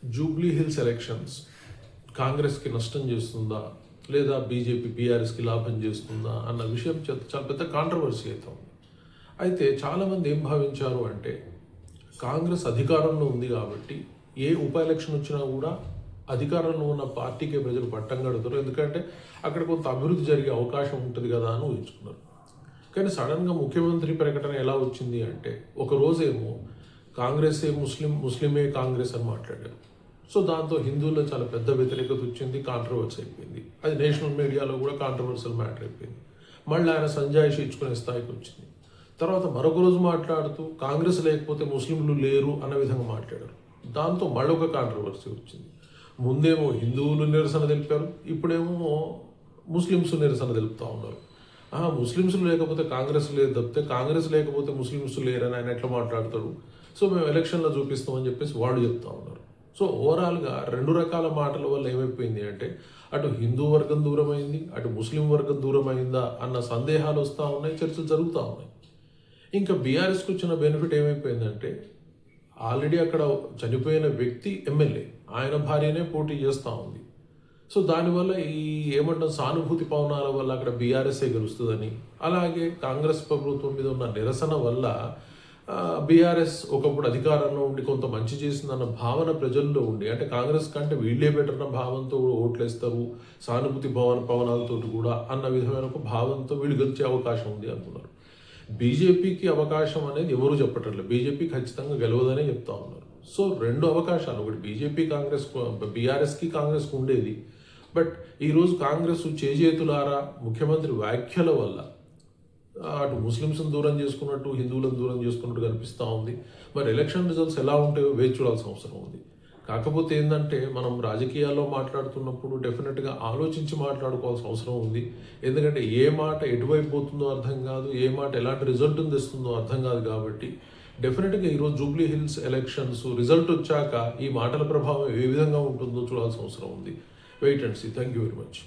Jubilee hills elections కాంగ్రెస్కి నష్టం చేస్తుందా లేదా బీజేపీ బీఆర్ఎస్కి లాభం చేస్తుందా అన్న విషయం చాలా పెద్ద కాంట్రవర్సీ అవుతుంది. అయితే చాలామంది ఏం భావించారు అంటే కాంగ్రెస్ అధికారంలో ఉంది కాబట్టి ఏ ఉప ఎలక్షన్ వచ్చినా కూడా అధికారంలో ఉన్న పార్టీకే ప్రజలు పట్టం కడతారు, ఎందుకంటే అక్కడ కొంత అభివృద్ధి జరిగే అవకాశం ఉంటుంది కదా అని ఊహించుకున్నారు. కానీ సడన్గా ముఖ్యమంత్రి ప్రకటన ఎలా వచ్చింది అంటే ఒకరోజేమో కాంగ్రెస్ ముస్లిమే కాంగ్రెస్ అని మాట్లాడారు. సో దాంతో హిందువుల్లో చాలా పెద్ద వ్యతిరేకత వచ్చింది, కాంట్రవర్సీ అయిపోయింది. అది నేషనల్ మీడియాలో కూడా కాంట్రవర్షియల్ మ్యాటర్ అయిపోయింది. మళ్ళీ ఆయన సంజాయిషి ఇచ్చుకునే స్థాయికి వచ్చింది. తర్వాత మరొక రోజు మాట్లాడుతూ కాంగ్రెస్ లేకపోతే ముస్లింలు లేరు అన్న విధంగా మాట్లాడారు. దాంతో మళ్ళొక కాంట్రవర్సీ వచ్చింది. ముందేమో హిందువులు నిరసన తెలిపారు, ఇప్పుడేమో ముస్లిమ్స్ నిరసన తెలుపుతూ ఉన్నారు. ముస్లిమ్స్ లేకపోతే కాంగ్రెస్ లేదు తప్పితే కాంగ్రెస్ లేకపోతే ముస్లిమ్స్ లేరని ఆయన ఎట్లా మాట్లాడతాడు, సో మేము ఎలక్షన్లో చూపిస్తామని చెప్పేసి వాళ్ళు చెప్తా ఉన్నారు. సో ఓవరాల్గా రెండు రకాల మాటల వల్ల ఏమైపోయింది అంటే అటు హిందూ వర్గం దూరమైంది, అటు ముస్లిం వర్గం దూరమైందా అన్న సందేహాలు వస్తూ ఉన్నాయి, చర్చలు జరుగుతూ ఉన్నాయి. ఇంకా బీఆర్ఎస్కి వచ్చిన బెనిఫిట్ ఏమైపోయిందంటే ఆల్రెడీ అక్కడ చనిపోయిన వ్యక్తి ఎమ్మెల్యే, ఆయన భార్యనే పోటీ చేస్తూ ఉంది. సో దానివల్ల ఈ ఏమంటాం సానుభూతి పవనాల వల్ల అక్కడ బీఆర్ఎస్ఏ గెలుస్తుందని, అలాగే కాంగ్రెస్ ప్రభుత్వం మీద ఉన్న నిరసన వల్ల బీఆర్ఎస్ ఒకప్పుడు అధికారంలో ఉండి కొంత మంచి చేసిందన్న భావన ప్రజల్లో ఉండి, అంటే కాంగ్రెస్ కంటే వీళ్ళే బెటర్ అన్న భావంతో ఓట్లేస్తారు, సానుభూతి పవనాలతో కూడా అన్న విధమైన ఒక భావంతో వీళ్ళు గెలిచే అవకాశం ఉంది అనుకున్నారు. బీజేపీకి అవకాశం అనేది ఎవరు చెప్పట్లేదు, బీజేపీ ఖచ్చితంగా గెలవదనే చెప్తా ఉన్నారు. సో రెండు అవకాశాలు, ఒకటి బీజేపీ బీఆర్ఎస్కి కాంగ్రెస్కి ఉండేది. బట్ ఈరోజు కాంగ్రెస్ చేజేతులారా ముఖ్యమంత్రి వ్యాఖ్యల వల్ల అటు ముస్లిమ్స్ని దూరం చేసుకున్నట్టు హిందువులను దూరం చేసుకున్నట్టు కనిపిస్తూ ఉంది. మరి ఎలక్షన్ రిజల్ట్స్ ఎలా ఉంటాయో వేచి చూడాల్సిన అవసరం ఉంది. కాకపోతే ఏంటంటే మనం రాజకీయాల్లో మాట్లాడుతున్నప్పుడు డెఫినెట్గా ఆలోచించి మాట్లాడుకోవాల్సిన అవసరం ఉంది. ఎందుకంటే ఏ మాట ఎటువైపు పోతుందో అర్థం కాదు, ఏ మాట ఎలాంటి రిజల్ట్ని తెస్తుందో అర్థం కాదు. కాబట్టి డెఫినెట్గా ఈరోజు జూబ్లీ హిల్స్ ఎలక్షన్స్ రిజల్ట్ వచ్చాక ఈ మాటల ప్రభావం ఏ విధంగా ఉంటుందో చూడాల్సిన అవసరం ఉంది. Wait and see. Thank you very much.